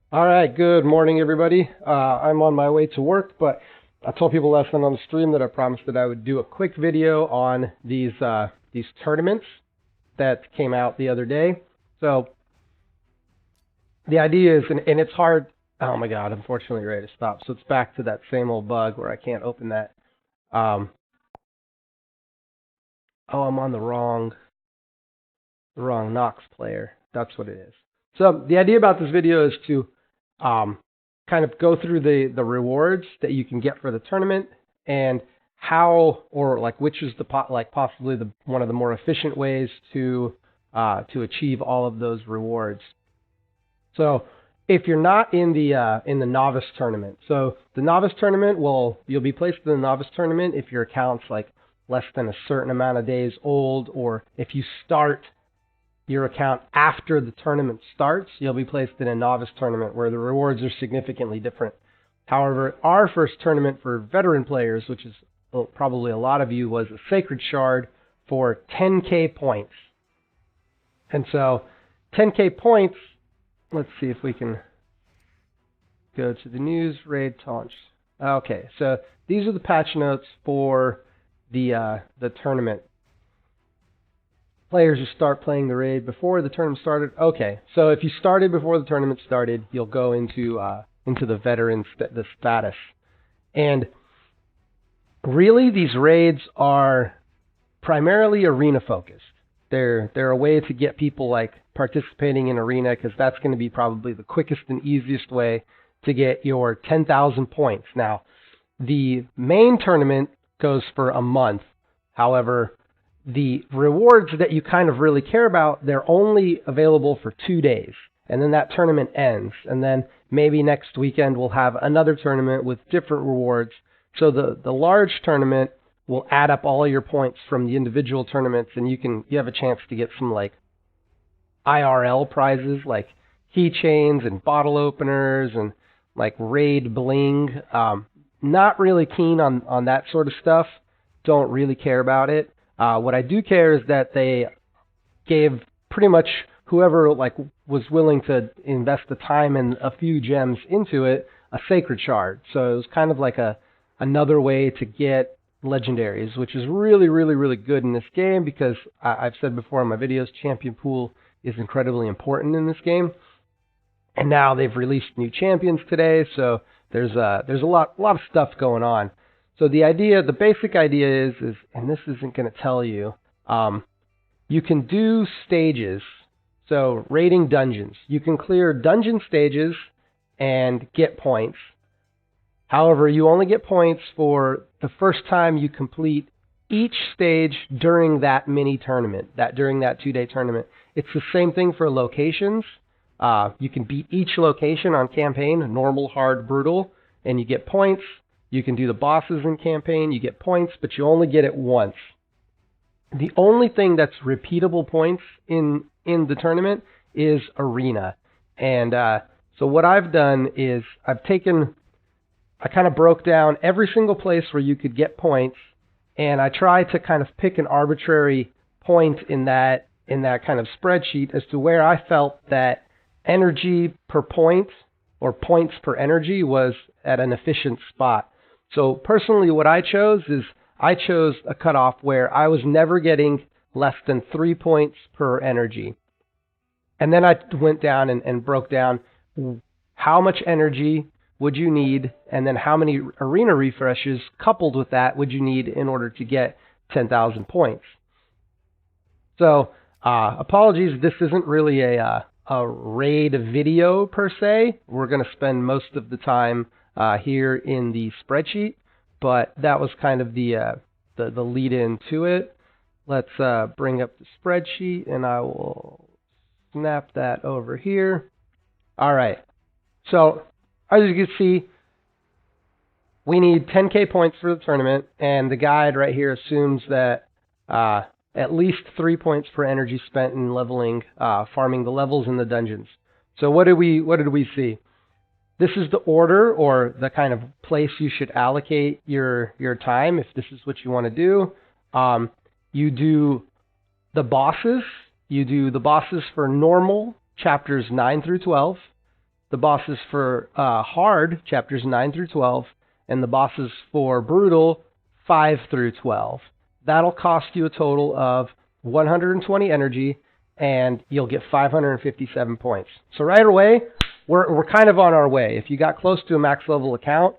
All right, good morning, everybody. I'm on my way to work, but I told people last night on the stream that I promised that I would do a quick video on these tournaments that came out the other day. So the idea is, and it's hard. Oh my God! Unfortunately, ready to stop. So it's back to that same old bug where I can't open that. Um, oh, I'm on the wrong Nox player. That's what it is. So the idea about this video is to um, kind of go through the rewards that you can get for the tournament and how or like which is the possibly the one of the more efficient ways to achieve all of those rewards. So if you're not in the novice tournament, so the novice tournament you'll be placed in the novice tournament if your account's like less than a certain amount of days old, or if you start your account after the tournament starts, you'll be placed in a novice tournament where the rewards are significantly different. However, our first tournament for veteran players, which is probably a lot of you, was a Sacred Shard for 10k points. And so 10k points, let's see if we can go to the news, raid launch. Okay, so these are the patch notes for the tournament. Players who start playing the raid before the tournament started. Okay, so if you started before the tournament started, you'll go into the veteran the status. And really, these raids are primarily arena focused. They're a way to get people like participating in arena, because that's going to be probably the quickest and easiest way to get your 10,000 points. Now, the main tournament goes for a month. However, the rewards that you kind of really care about, they're only available for 2 days. And then that tournament ends. And then maybe next weekend we'll have another tournament with different rewards. So the large tournament will add up all your points from the individual tournaments, and you have a chance to get some like IRL prizes like keychains and bottle openers and like raid bling. Not really keen on that sort of stuff. Don't really care about it. What I do care is that they gave pretty much whoever like was willing to invest the time and a few gems into it a Sacred Shard. So it was kind of like another way to get legendaries, which is really, really, really good in this game, because I've said before in my videos, champion pool is incredibly important in this game. And now they've released new champions today, so there's a lot of stuff going on. So the basic idea is, and this isn't going to tell you, you can do stages. So raiding dungeons, you can clear dungeon stages and get points. However, you only get points for the first time you complete each stage during that mini tournament, during that 2-day tournament. It's the same thing for locations. You can beat each location on campaign, normal, hard, brutal, and you get points. You can do the bosses in campaign, you get points, but you only get it once. The only thing that's repeatable points in the tournament is arena. And so what I've done is I kind of broke down every single place where you could get points, and I tried to kind of pick an arbitrary point in that kind of spreadsheet as to where I felt that energy per point or points per energy was at an efficient spot. So personally, what I chose is I chose a cutoff where I was never getting less than 3 points per energy. And then I went down and broke down how much energy would you need, and then how many arena refreshes coupled with that would you need in order to get 10,000 points. So apologies, this isn't really a raid video per se. We're going to spend most of the time here in the spreadsheet, but that was kind of the lead in to it. Let's bring up the spreadsheet, and I will snap that over here. All right. So as you can see, we need 10k points for the tournament, and the guide right here assumes that at least 3 points per energy spent in leveling, farming the levels in the dungeons. So what did we see? This is the order, or the kind of place you should allocate your time if this is what you want to do. You do the bosses. You do the bosses for normal chapters 9 through 12. the bosses for hard, chapters 9 through 12, and the bosses for brutal, 5 through 12. That'll cost you a total of 120 energy, and you'll get 557 points. So right away, we're kind of on our way. If you got close to a max level account,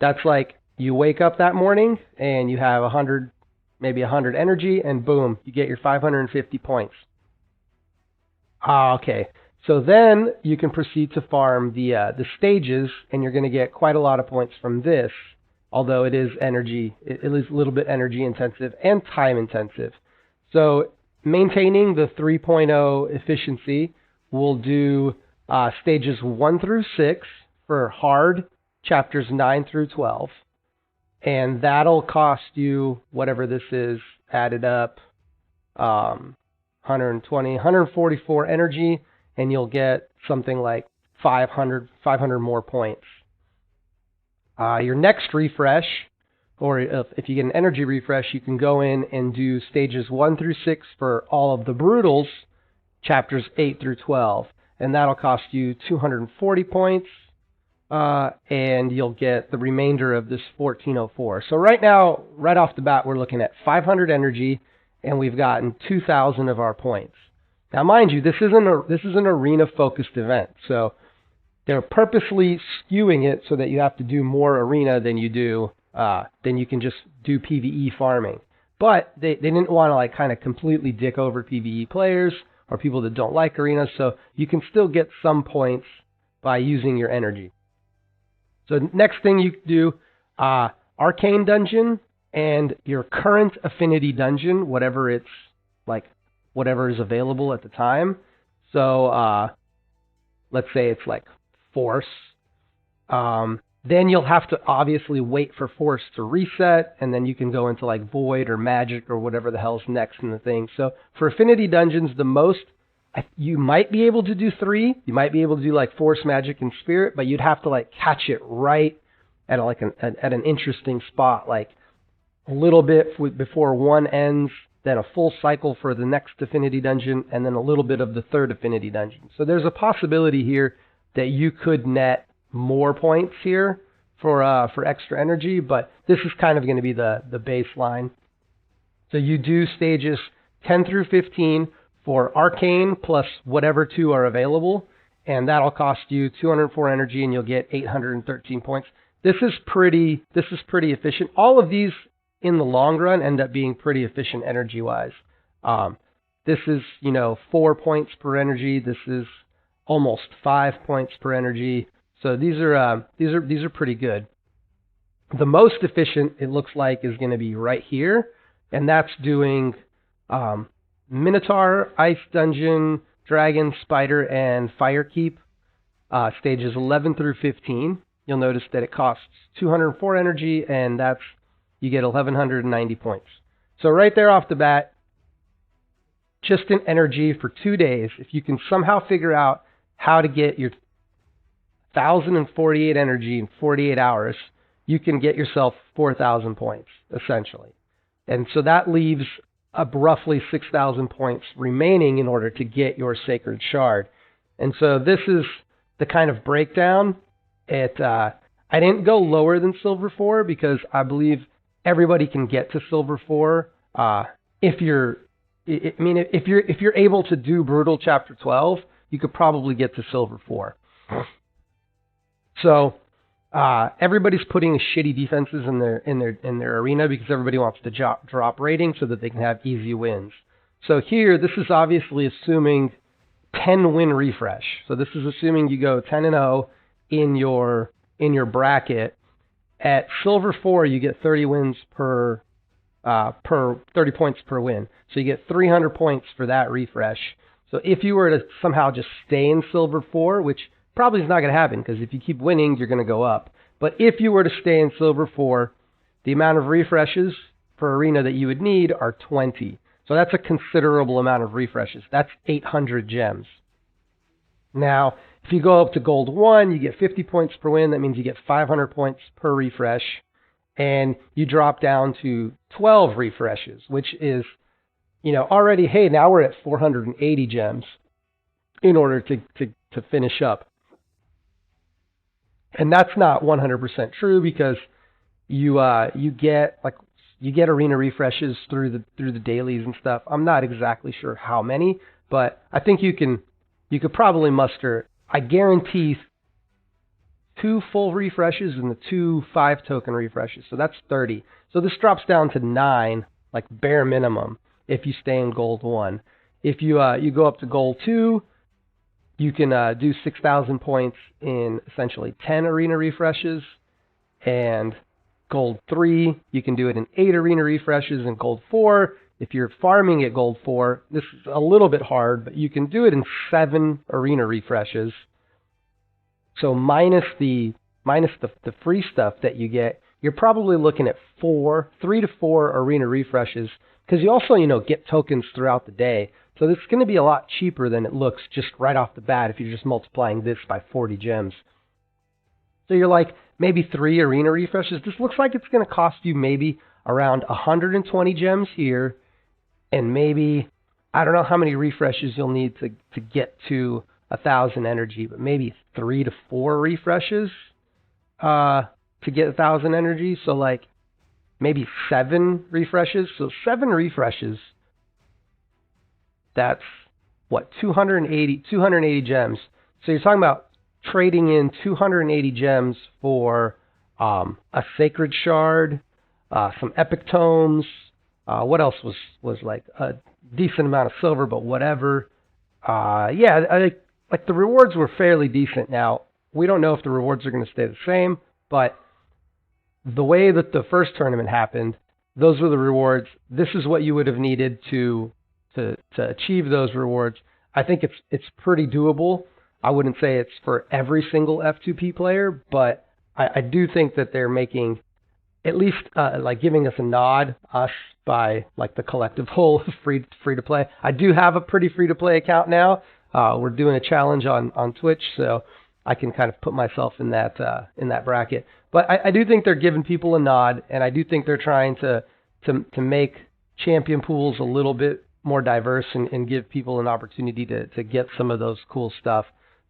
that's like you wake up that morning and you have 100, maybe 100 energy, and boom, you get your 550 points. Okay, so then you can proceed to farm the stages, and you're going to get quite a lot of points from this, although it is energy, it is a little bit energy intensive and time intensive. So maintaining the 3.0 efficiency, we'll do stages 1 through 6 for hard, chapters 9 through 12. And that'll cost you, whatever this is, added up, 144 energy, and you'll get something like 500 more points. Your next refresh, or if you get an energy refresh, you can go in and do stages 1 through 6 for all of the brutals, chapters 8 through 12. And that'll cost you 240 points, and you'll get the remainder of this 1404. So right now, right off the bat, we're looking at 500 energy, and we've gotten 2,000 of our points. Now, mind you, this is an arena-focused event, so they're purposely skewing it so that you have to do more arena than you do then you can just do PvE farming. But they didn't want to like kind of completely dick over PvE players or people that don't like arenas, so you can still get some points by using your energy. So next thing you do, Arcane Dungeon and your current Affinity Dungeon, whatever is available at the time. So let's say it's like Force. Then you'll have to obviously wait for Force to reset, and then you can go into like Void or Magic or whatever the hell's next in the thing. So for Affinity Dungeons, the most, you might be able to do 3. You might be able to do like Force, Magic, and Spirit, but you'd have to like catch it right at like at an interesting spot, like a little bit before one ends, then a full cycle for the next Affinity Dungeon, and then a little bit of the third Affinity Dungeon. So there's a possibility here that you could net more points here for extra energy, but this is kind of going to be the baseline. So you do stages 10 through 15 for Arcane plus whatever 2 are available, and that'll cost you 204 energy, and you'll get 813 points. This is pretty efficient. All of these in the long run end up being pretty efficient energy-wise. This is 4 points per energy. This is almost 5 points per energy. So these are pretty good. The most efficient, it looks like, is going to be right here, and that's doing Minotaur, Ice Dungeon, Dragon, Spider, and Firekeep, stages 11 through 15. You'll notice that it costs 204 energy, and you get 1,190 points. So right there off the bat, just in energy for 2 days, if you can somehow figure out how to get your 1,048 energy in 48 hours, you can get yourself 4,000 points, essentially. And so that leaves roughly 6,000 points remaining in order to get your Sacred Shard. And so this is the kind of breakdown. I didn't go lower than Silver 4 because I believe everybody can get to Silver 4 if you're able to do Brutal Chapter 12, you could probably get to Silver 4. So everybody's putting shitty defenses in their arena because everybody wants to drop rating so that they can have easy wins. So here, this is obviously assuming 10 win refresh. So this is assuming you go 10-0 in your bracket. At Silver 4, you get 30 wins per 30 points per win. So you get 300 points for that refresh. So if you were to somehow just stay in Silver 4, which probably is not going to happen because if you keep winning, you're going to go up. But if you were to stay in Silver 4, the amount of refreshes per arena that you would need are 20. So that's a considerable amount of refreshes. That's 800 gems. Now, if you go up to Gold 1, you get 50 points per win. That means you get 500 points per refresh. And you drop down to 12 refreshes, which is, already, hey, now we're at 480 gems in order to finish up. And that's not 100% true because you get arena refreshes through the dailies and stuff. I'm not exactly sure how many, but I think you could probably muster, I guarantee, 2 full refreshes and the 2 5-token refreshes. So that's 30. So this drops down to 9, like bare minimum, if you stay in gold 1. If you go up to gold 2, you can do 6,000 points in essentially 10 arena refreshes, and gold 3, you can do it in 8 arena refreshes, and gold 4, if you're farming at gold 4, this is a little bit hard, but you can do it in 7 arena refreshes. So minus the free stuff that you get, you're probably looking at 3 to 4 arena refreshes, because you also, get tokens throughout the day. So it's going to be a lot cheaper than it looks just right off the bat if you're just multiplying this by 40 gems. So you're like, maybe 3 arena refreshes. This looks like it's going to cost you maybe around 120 gems here, and maybe, I don't know how many refreshes you'll need to get to 1,000 energy, but maybe 3 to 4 refreshes to get 1,000 energy. So like maybe 7 refreshes. So 7 refreshes, that's what, 280 gems. So you're talking about trading in 280 gems for a sacred shard, some epic tomes. What else was like a decent amount of silver, but whatever. Like the rewards were fairly decent. Now, we don't know if the rewards are going to stay the same, but the way that the first tournament happened, those were the rewards. This is what you would have needed to achieve those rewards. I think it's pretty doable. I wouldn't say it's for every single F2P player, but I do think that they're making at least like giving us a nod, us by like the collective whole free to play. I do have a pretty free to play account now. We're doing a challenge on Twitch, so I can kind of put myself in that bracket. But I do think they're giving people a nod, and I do think they're trying to make champion pools a little bit more diverse and give people an opportunity to get some of those cool stuff.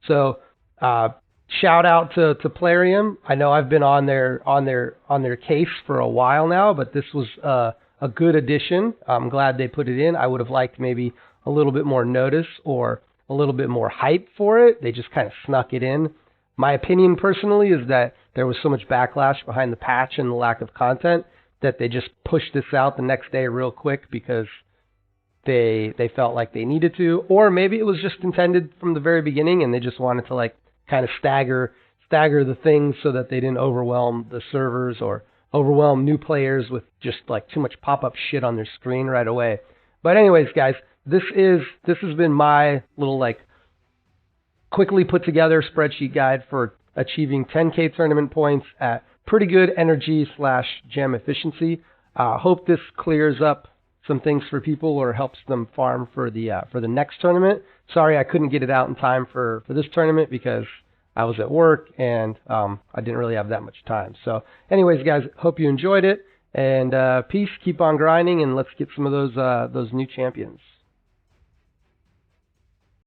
So shout out to Plarium. I know I've been on their case for a while now, but this was a good addition. I'm glad they put it in. I would have liked maybe a little bit more notice or a little bit more hype for it. They just kind of snuck it in. My opinion personally is that there was so much backlash behind the patch and the lack of content that they just pushed this out the next day real quick because they felt like they needed to, or maybe it was just intended from the very beginning and they just wanted to like kind of stagger the things so that they didn't overwhelm the servers or overwhelm new players with just like too much pop-up shit on their screen right away. But anyways, guys, this has been my little like quickly put together spreadsheet guide for achieving 10K tournament points at pretty good energy / gem efficiency. Hope this clears up some things for people or helps them farm for the next tournament. Sorry I couldn't get it out in time for this tournament because I was at work and I didn't really have that much time. So anyways, guys, hope you enjoyed it, and peace, keep on grinding, and let's get some of those new champions.